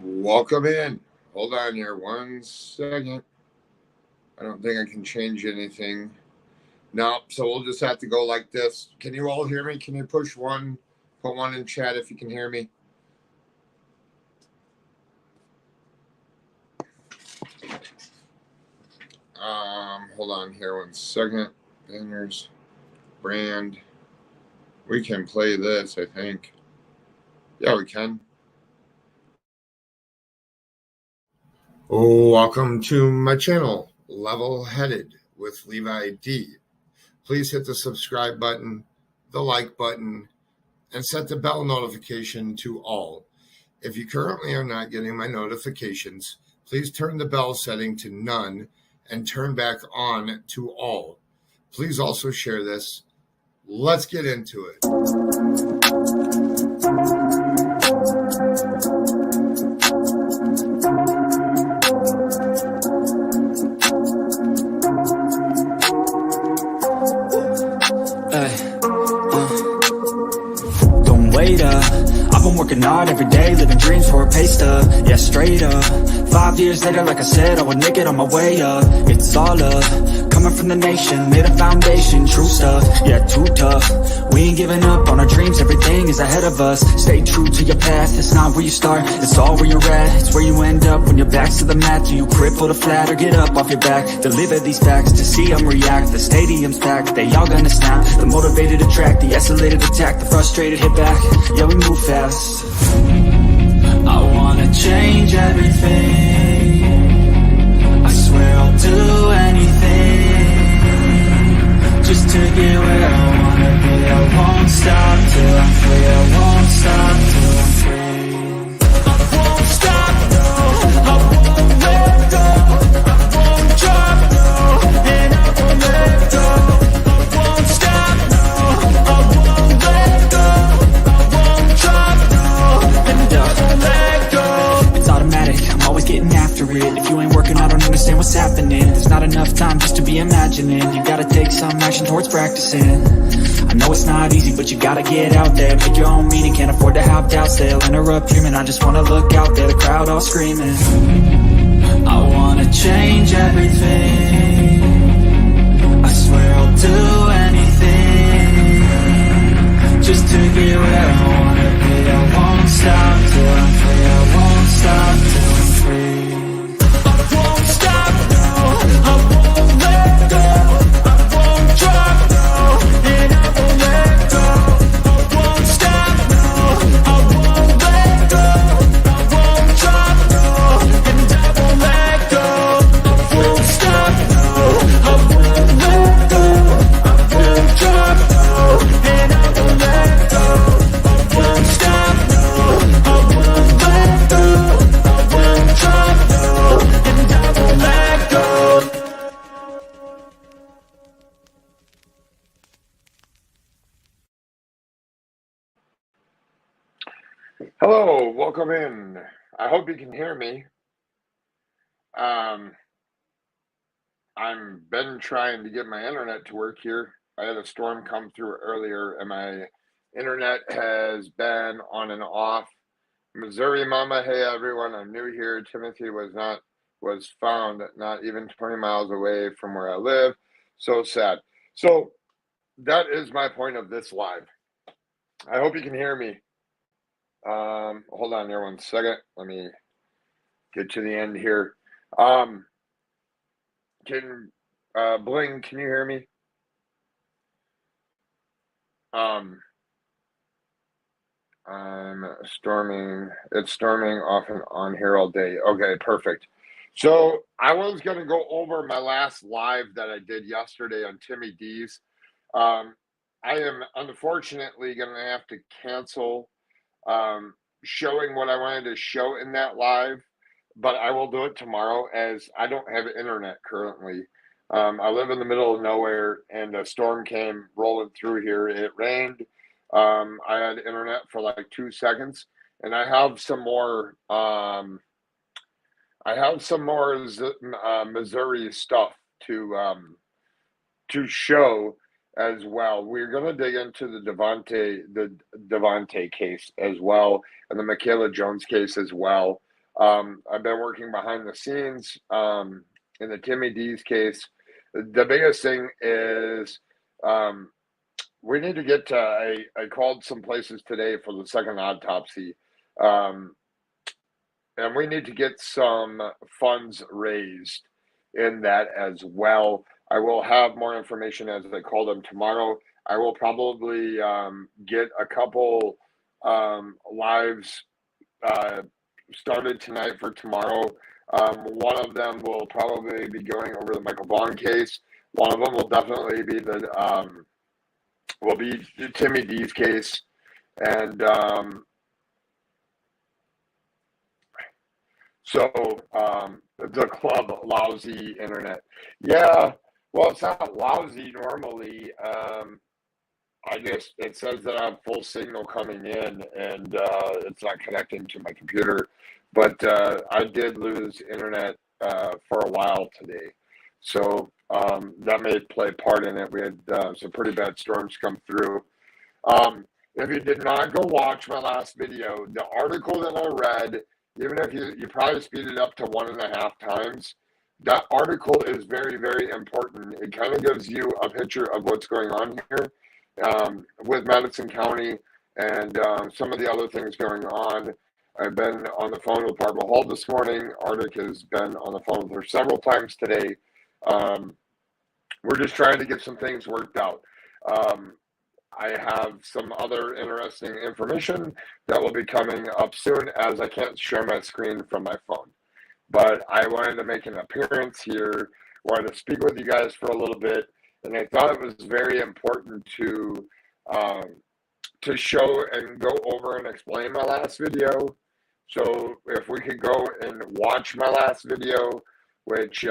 Welcome in. Hold on here 1 second. I don't think I can change anything. No, so we'll just have to go like this. Can you all hear me? Can you push one? Put one in chat if you can hear me. Hold on here 1 second. Banners, brand. We can play this, I think. Yeah, we can. Welcome to my channel, Level Headed with Levi D. Please hit the subscribe button, the like button, and set the bell notification to all. If you currently are not getting my notifications, please turn the bell setting to none and turn back on to all. Please also share this. Let's get into it. Don't wait up, I've been working hard every day, living dreams for a pay stub, yeah, straight up. 5 years later, like I said, I would make it on my way up. It's all up, coming from the nation, made a foundation, true stuff, yeah, too tough. We ain't giving up on our dreams, everything is ahead of us. Stay true to your path, it's not where you start, it's all where you're at. It's where you end up when your back's to the mat. Do you cripple or flat or get up off your back? Deliver these facts to see them react. The stadium's packed, they all gonna snap. The motivated attract, the escalated attack. The frustrated hit back, yeah, we move fast. I wanna change everything, I swear I'll do anything, just to get where I wanna be. I won't stop till I'm free, I won't stop till I'm free. I won't stop, no, I won't let go, I won't drop, no, and I won't let go. I won't stop, no, I won't let go, I won't drop, no, and I won't let go. It's automatic, I'm always getting after it. If you ain't working, I don't understand what's happening. There's not enough time just to be imagining. You gotta take some action towards practicing. I know it's not easy, but you gotta get out there. Make your own meaning, can't afford to have doubts. They'll interrupt dreaming, I just wanna look out there. The crowd all screaming. I wanna change everything, I swear I'll do anything, just to get where I wanna be. I won't stop till I'm free, I won't stop till I'm free. I won't stop, no, I won't let go, I won't drop, no, and I won't let go. I won't stop, no, I won't let go, I won't drop, no, and I won't let go. I won't stop, no, I won't let go, I won't drop, no, and I won't let go. I won't stop, no, I won't let go, I won't drop, no, and I won't let go. Hello, welcome in. I hope you can hear me. I'm been trying to get my internet to work here. I had a storm come through earlier and my internet has been on and off. Missouri Mama, hey everyone, I'm new here. Timothy was found not even 20 miles away from where I live. So sad. So that is my point of this live. I hope you can hear me. Hold on there 1 second. Let me get to the end here. Bling, can you hear me? I'm storming. It's storming off and on here all day. Okay, perfect. So I was going to go over my last live that I did yesterday on Timmy Dees. I am unfortunately going to have to cancel showing what I wanted to show in that live, but I will do it tomorrow as I don't have internet currently. I live in the middle of nowhere and a storm came rolling through here. It rained. I had internet for like 2 seconds and I have some more Missouri stuff to show as well. We're going to dig into the Devontae case as well, and the Michaela Jones case as well. I've been working behind the scenes in the Timmy Dees case. The biggest thing is we need to get to, I called some places today for the second autopsy, and we need to get some funds raised in that as well. I will have more information as I call them tomorrow. I will probably get a couple lives started tonight for tomorrow. One of them will probably be going over the Michael Vaughn case. One of them will definitely be the Timmy Dees case, and so the club lousy internet. Yeah, well, it's not lousy normally. It says that I have full signal coming in, and it's not connecting to my computer. But I did lose internet for a while today, so that may play part in it. We had some pretty bad storms come through. If you did not go watch my last video, the article that I read, even if you probably speed it up to 1.5 times, that article is very, very important. It kind of gives you a picture of what's going on here with Madison County and some of the other things going on. I've been on the phone with Barbara Hall this morning. Arctic has been on the phone with her several times today. We're just trying to get some things worked out. I have some other interesting information that will be coming up soon, as I can't share my screen from my phone. But I wanted to make an appearance here, wanted to speak with you guys for a little bit, and I thought it was very important to show and go over and explain my last video. So if we could go and watch my last video, which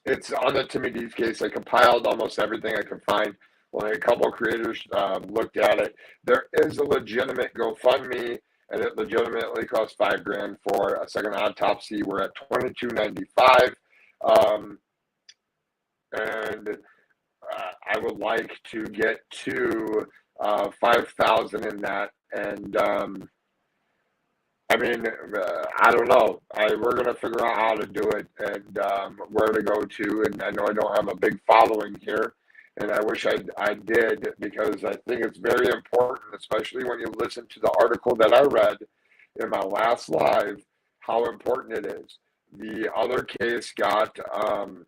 it's on the Timmy Dees case. I compiled almost everything I could find. Only a couple of creators looked at it. There is a legitimate GoFundMe, and it legitimately costs $5,000 for a second autopsy. We're at $22.95, and I would like to get to 5,000 in that. And I don't know. We're going to figure out how to do it and where to go to. And I know I don't have a big following here, and I wish I did, because I think it's very important, especially when you listen to the article that I read in my last live, how important it is. The other case got an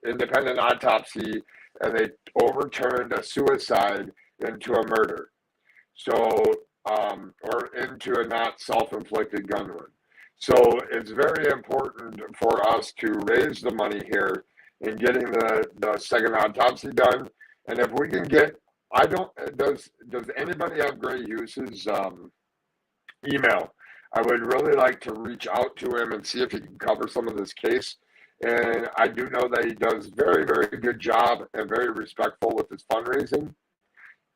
independent autopsy, and they overturned a suicide into a murder. So, or into a not self-inflicted gun wound. So it's very important for us to raise the money here in getting the second autopsy done. And if we can get, does anybody have Gray Hughes's email? I would really like to reach out to him and see if he can cover some of this case. And I do know that he does very, very good job and very respectful with his fundraising.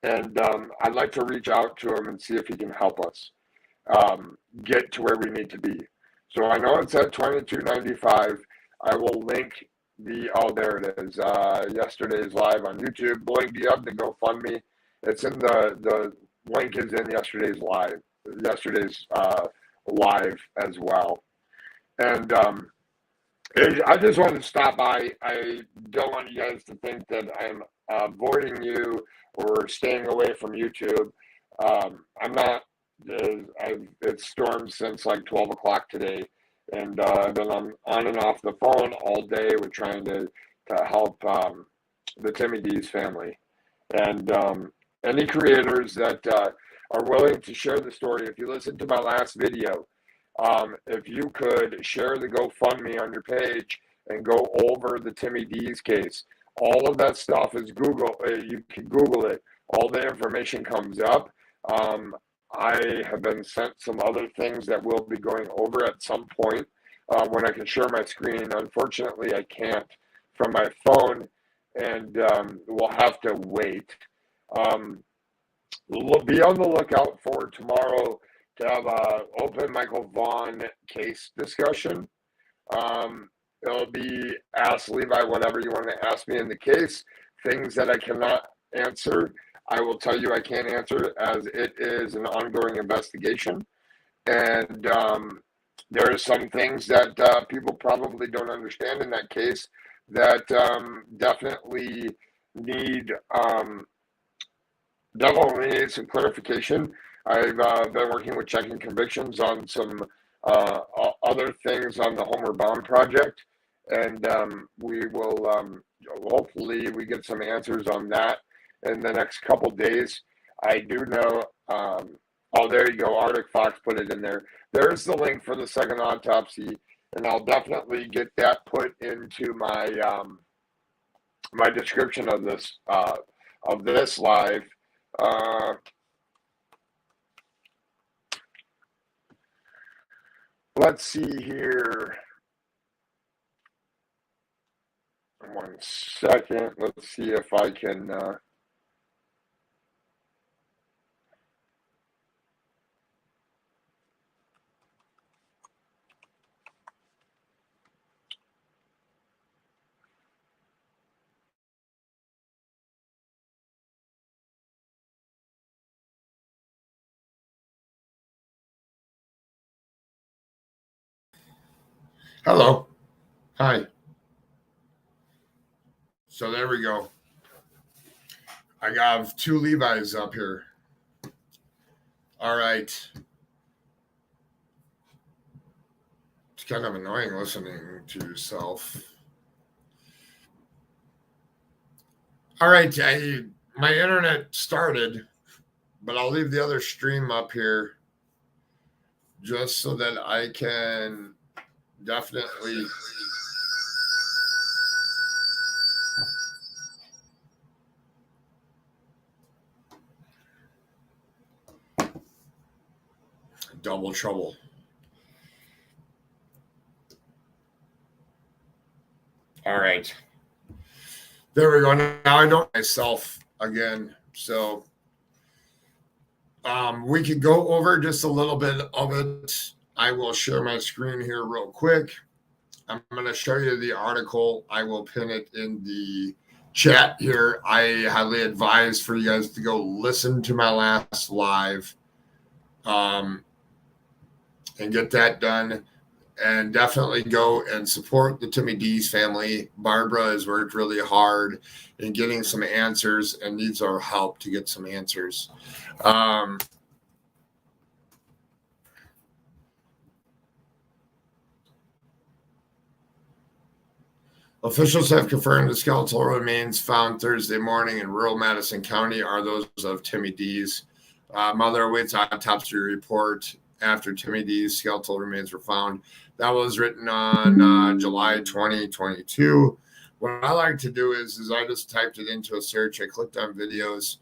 And I'd like to reach out to him and see if he can help us get to where we need to be. So I know it's at $22.95. I will link there it is. Yesterday's live on YouTube. Link of the GoFundMe. It's in the link is in yesterday's live as well. And I just wanted to stop by. I don't want you guys to think that I'm avoiding you or staying away from YouTube. I'm not. It's stormed since like 12 o'clock today, and I've been on and off the phone all day. We're trying to help the Timmy Dees family, and any creators that are willing to share the story. If you listen to my last video, if you could share the GoFundMe on your page and go over the Timmy Dees case. All of that stuff is Google. You can Google it. All the information comes up. I have been sent some other things that we'll be going over at some point when I can share my screen. Unfortunately, I can't from my phone, and we'll have to wait. We'll be on the lookout for tomorrow to have an open Michael Vaughn case discussion. It'll be ask Levi whatever you want to ask me in the case. Things that I cannot answer, I will tell you I can't answer, as it is an ongoing investigation. And there are some things that people probably don't understand in that case that definitely need some clarification. I've been working with checking convictions on some other things on the Homeward Bound project, and we will hopefully we get some answers on that in the next couple days. I do know. Oh, there you go. ArcticFox put it in there. There's the link for the second autopsy, and I'll definitely get that put into my my description of this live. Uh, let's see here. 1 second. Let's see if I can. Hello. Hi. So there we go. I got 2 Levi's up here. All right. It's kind of annoying listening to yourself. All right. My internet started, but I'll leave the other stream up here just so that I can definitely. Double trouble. All right. There we go. Now I don't myself again. So we could go over just a little bit of it. I will share my screen here real quick. I'm going to show you the article. I will pin it in the chat here. I highly advise for you guys to go listen to my last live and get that done. And definitely go and support the Timmy Dees family. Barbara has worked really hard in getting some answers and needs our help to get some answers. Officials have confirmed the skeletal remains found Thursday morning in rural Madison County are those of Timmy Dees. Mother awaits autopsy report after Timmy Dees' skeletal remains were found. That was written on July 2022. What I like to do is I just typed it into a search. I clicked on videos,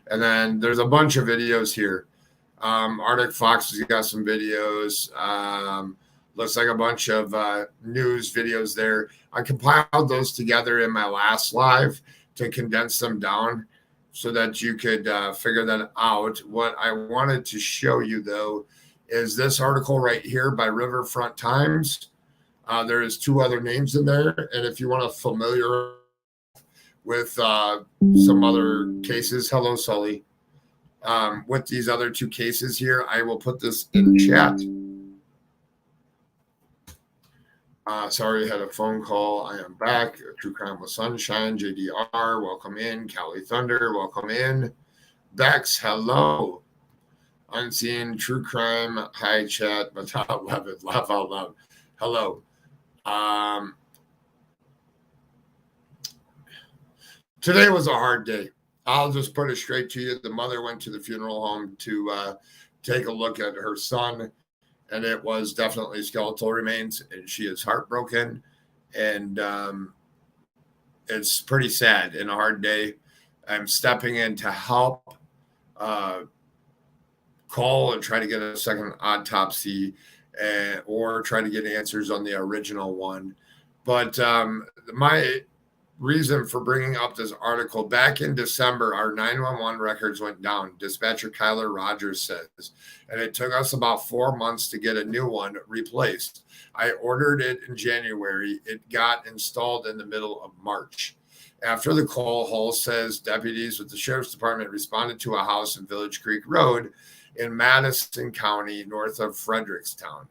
and then there's a bunch of videos here. ArcticFox has got some videos. Looks like a bunch of news videos there. I compiled those together in my last live to condense them down so that you could figure that out. What I wanted to show you, though, is this article right here by Riverfront Times. There is 2 other names in there. And if you want to familiar with some other cases, hello, Sully, with these other 2 cases here, I will put this in chat. Sorry, I had a phone call. I am back. True Crime with Sunshine, JDR, welcome in. Cali Thunder, welcome in. Bex, hello. Unseen True Crime, hi chat, but I love it. Laugh out loud. Hello. Today was a hard day. I'll just put it straight to you. The mother went to the funeral home to take a look at her son, and it was definitely skeletal remains, and she is heartbroken, and it's pretty sad and a hard day. I'm stepping in to help call and try to get a second autopsy or try to get answers on the original one. But my reason for bringing up this article, back in December, our 911 records went down, dispatcher Kyler Rogers says, and it took us about 4 months to get a new one replaced. I ordered it in January. It got installed in the middle of March. After the call, Hull says deputies with the sheriff's department responded to a house in Village Creek Road in Madison County, north of Frederickstown.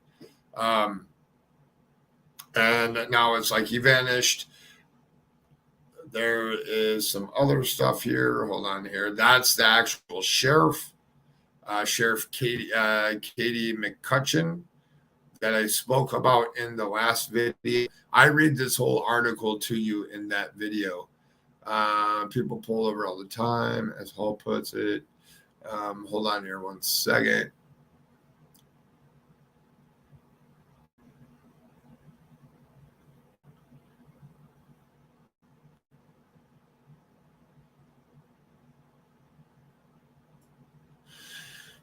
And now it's like he vanished. There is some other stuff here. Hold on here. That's the actual sheriff, Sheriff Katie McCutcheon, that I spoke about in the last video. I read this whole article to you in that video. People pull over all the time, as Hall puts it. Hold on here one second.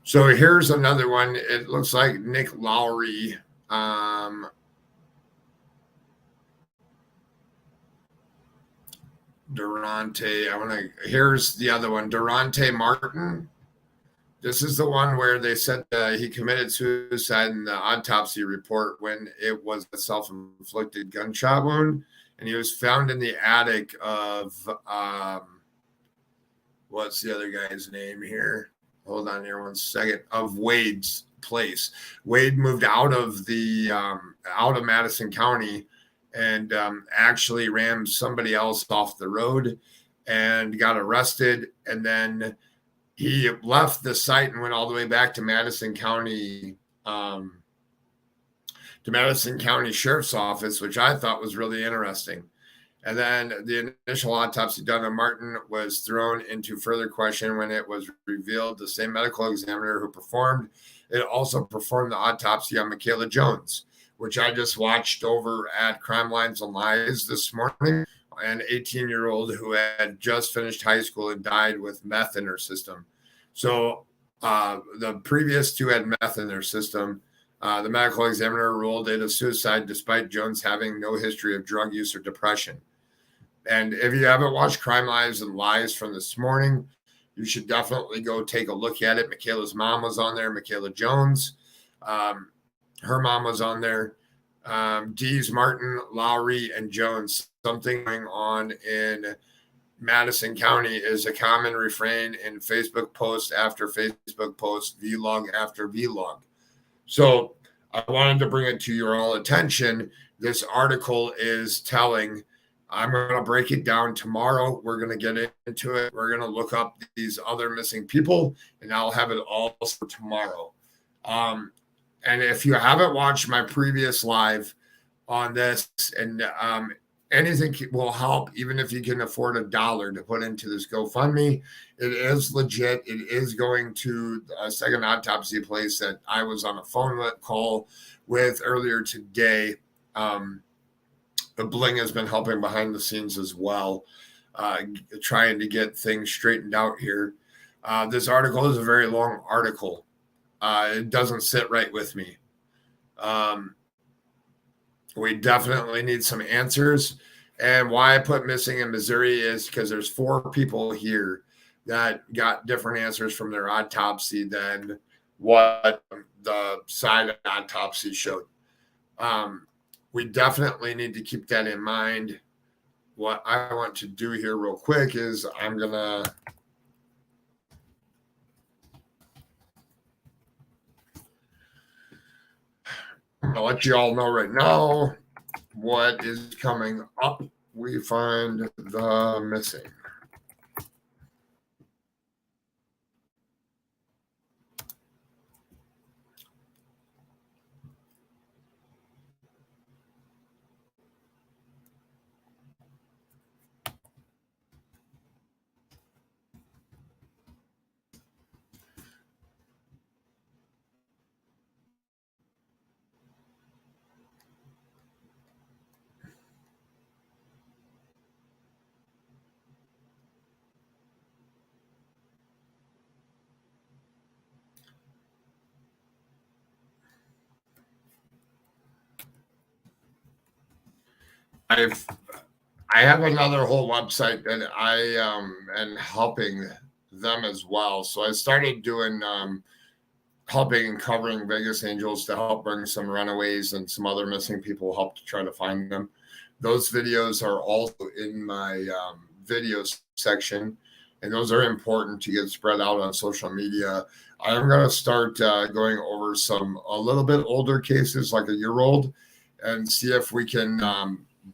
So here's another one. It looks like Nick Lowry. Durante. Here's the other one. Durante Martin. This is the one where they said he committed suicide in the autopsy report when it was a self-inflicted gunshot wound. And he was found in the attic of, what's the other guy's name here? Hold on here one second. Of Wade's place. Wade moved out of Madison County and actually rammed somebody else off the road and got arrested. And then he left the site and went all the way back to Madison County Sheriff's Office, which I thought was really interesting. And then the initial autopsy done on Martin was thrown into further question when it was revealed the same medical examiner who performed it also performed the autopsy on Michaela Jones, which I just watched over at Crime Lines and Lies this morning. An 18-year-old who had just finished high school and died with meth in her system. So the previous two had meth in their system. The medical examiner ruled it a suicide despite Jones having no history of drug use or depression. And if you haven't watched Crime Lives and Lies from this morning, you should definitely go take a look at it. Michaela's mom was on there, Michaela Jones. Her mom was on there. Dees, Martin, Lowry, and Jones. Something going on in Madison County is a common refrain in Facebook post after Facebook post, vlog after vlog. So I wanted to bring it to your all attention. This article is telling. I'm going to break it down tomorrow. We're going to get into it. We're going to look up these other missing people, and I'll have it all for tomorrow. And if you haven't watched my previous live on this, and anything will help, even if you can afford $1 to put into this GoFundMe, it is legit. It is going to a second autopsy place that I was on a phone call with earlier today. The Bling has been helping behind the scenes as well, trying to get things straightened out here. This article is a very long article. It doesn't sit right with me. We definitely need some answers. And why I put missing in Missouri is because there's 4 people here that got different answers from their autopsy than what the side autopsy showed. We definitely need to keep that in mind. What I want to do here real quick is I'm going to let you all know right now what is coming up. We find the missing. I have another whole website that I am helping them as well. So I started doing helping and covering Vegas Angels to help bring some runaways and some other missing people, help to try to find them. Those videos are also in my videos section. and those are important to get spread out on social media. I'm going to start going over a little bit older cases, like a year old, and see if we can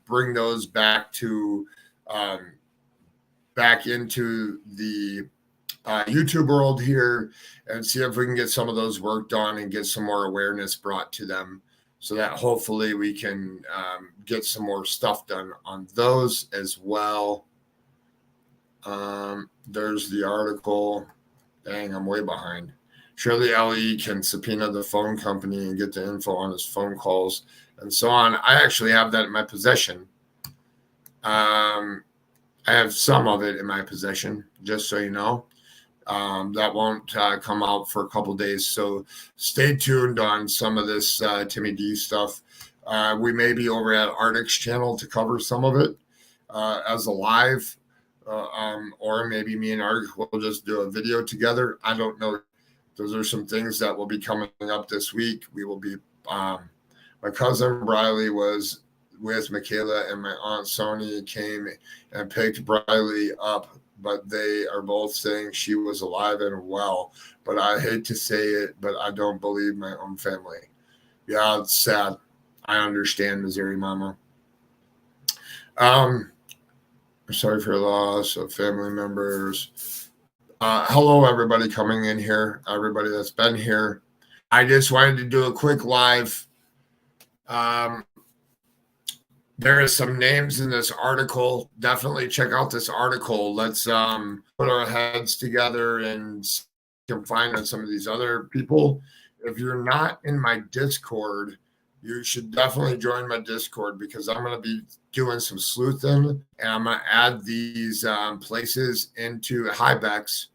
bring those back into the YouTube world here, and see if we can get some of those worked on and get some more awareness brought to them, so that hopefully we can get some more stuff done on those as well. There's the article. Dang, I'm way behind. Surely LE can subpoena the phone company and get the info on his phone calls and so on. I actually have that in my possession. I have some of it in my possession, just so you know. That won't come out for a couple days, so stay tuned on some of this Timmy D stuff. We may be over at Arctic's channel to cover some of it as a live, or maybe me and Arctic will just do a video together. I don't know. Those are some things that will be coming up this week. We will be. My cousin Briley was with Michaela, and my aunt Sony came and picked Briley up, but they are both saying she was alive and well. But I hate to say it, but I don't believe my own family. Yeah, it's sad. I understand, Missouri Mama. Sorry for your loss of family members. Hello, everybody coming in here, everybody that's been here. I just wanted to do a quick live. There is some names in this article. Definitely check out this article. Let's put our heads together and find on some of these other people. If you're not in my Discord, you should definitely join my Discord, because I'm going to be doing some sleuthing, and I'm going to add these places into Hybex,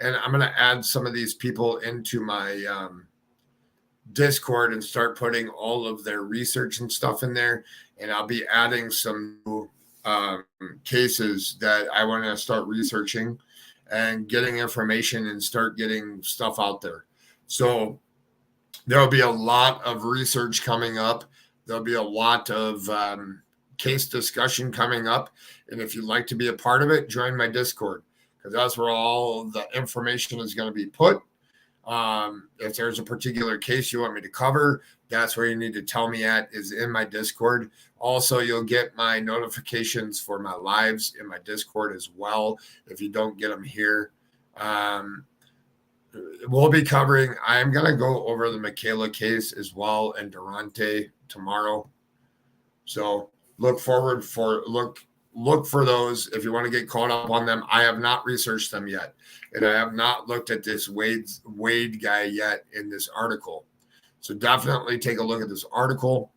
and I'm going to add some of these people into my Discord and start putting all of their research and stuff in there. And I'll be adding some new cases that I want to start researching and getting information and start getting stuff out there. So there'll be a lot of research coming up. There'll be a lot of case discussion coming up. And if you'd like to be a part of it, join my Discord, because that's where all the information is going to be put. If there's a particular case you want me to cover, that's where you need to tell me at, is in my Discord. Also, you'll get my notifications for my lives in my Discord as well, if you don't get them here. We'll be covering, I'm going to go over the Michaela case as well, and Durante tomorrow. So look for those if you want to get caught up on them. I have not researched them yet, and I have not looked at this Wade guy yet in this article. So definitely take a look at this article.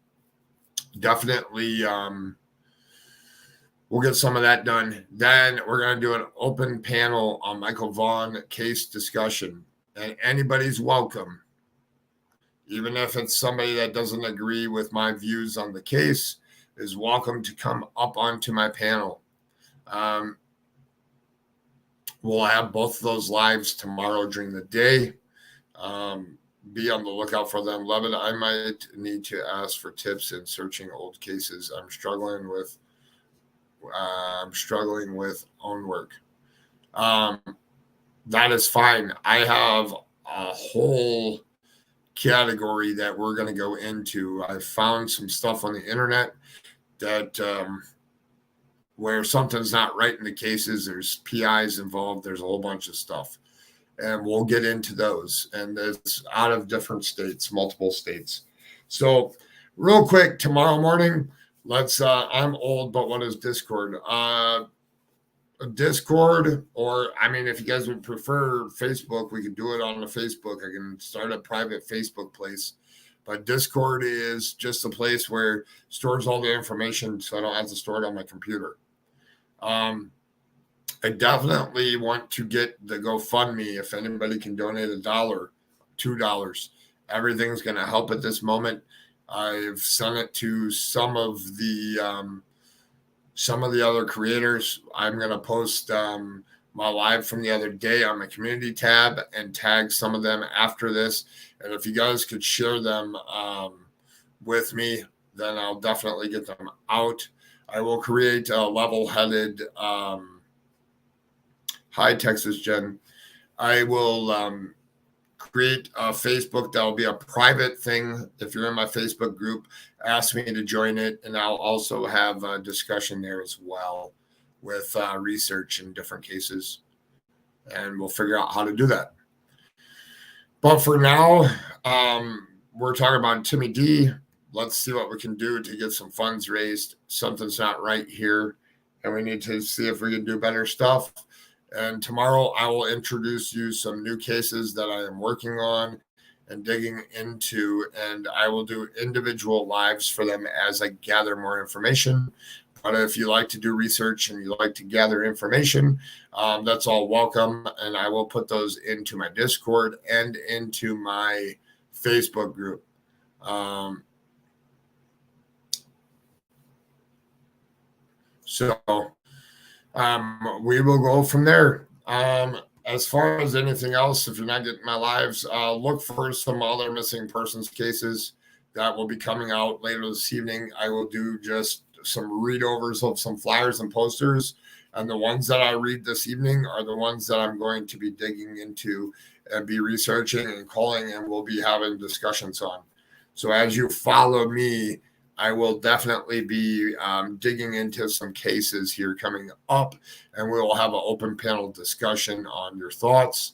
Definitely we'll get some of that done. Then we're going to do an open panel on Michael Vaughn case discussion, and anybody's welcome. Even if it's somebody that doesn't agree with my views on the case, is welcome to come up onto my panel. We'll have both of those lives tomorrow during the day. Be on the lookout for them. Levitt, I might need to ask for tips in searching old cases. I'm struggling with own work. That is fine. I have a whole category that we're going to go into. I found some stuff on the internet that where something's not right in the cases. There's PIs involved. There's a whole bunch of stuff, and we'll get into those. And it's out of different states, multiple states. So real quick, tomorrow morning, I'm old, but what is Discord? Discord, or I mean, if you guys would prefer Facebook, we could do it on the Facebook. I can start a private Facebook place, but Discord is just a place where it stores all the information, so I don't have to store it on my computer. I definitely want to get the GoFundMe. If anybody can donate $1, $2, everything's going to help at this moment. I've sent it to some of the other creators. I'm going to post my live from the other day on my community tab and tag some of them after this. And if you guys could share them with me, then I'll definitely get them out. I will create a level-headed Hi, Texas Jen. I will create a Facebook that will be a private thing. If you're in my Facebook group, ask me to join it, and I'll also have a discussion there as well with research in different cases, and we'll figure out how to do that. But for now, we're talking about Timmy D. Let's see what we can do to get some funds raised. Something's not right here, and we need to see if we can do better stuff. And tomorrow I will introduce you some new cases that I am working on and digging into, and I will do individual lives for them as I gather more information. But if you like to do research and you like to gather information, that's all welcome. And I will put those into my Discord and into my Facebook group. We will go from there. As far as anything else, if you're not getting my lives, look for some other missing persons cases that will be coming out later this evening. I will do just some readovers of some flyers and posters. And the ones that I read this evening are the ones that I'm going to be digging into and be researching and calling, and we'll be having discussions on. So as you follow me, I will definitely be digging into some cases here coming up, and we will have an open panel discussion on your thoughts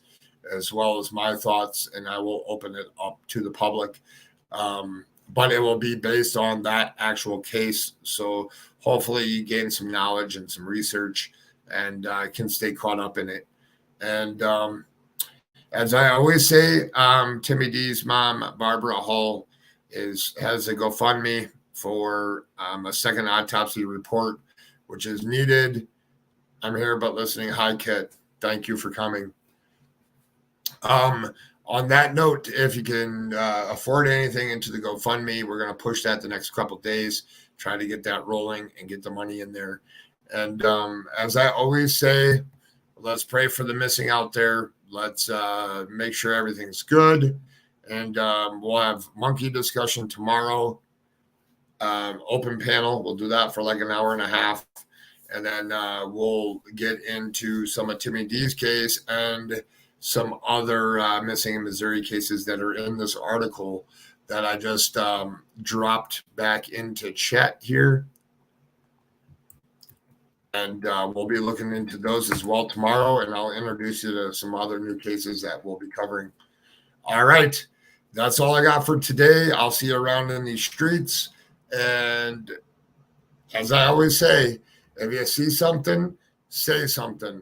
as well as my thoughts, and I will open it up to the public. But it will be based on that actual case. So hopefully you gain some knowledge and some research and can stay caught up in it. And as I always say, Timmy D's mom, Barbara Hull, has a GoFundMe for a second autopsy report, which is needed. I'm here but listening. Hi, Kit. Thank you for coming. On that note, if you can afford anything into the GoFundMe, we're going to push that the next couple of days, try to get that rolling and get the money in there. And as I always say, let's pray for the missing out there. Let's make sure everything's good. And we'll have monkey discussion tomorrow. Open panel. We'll do that for like an hour and a half. And then we'll get into some of Timmy D's case and some other missing in Missouri cases that are in this article that I just dropped back into chat here. And we'll be looking into those as well tomorrow, and I'll introduce you to some other new cases that we'll be covering. All right. That's all I got for today. I'll see you around in these streets. And as I always say, if you see something, say something.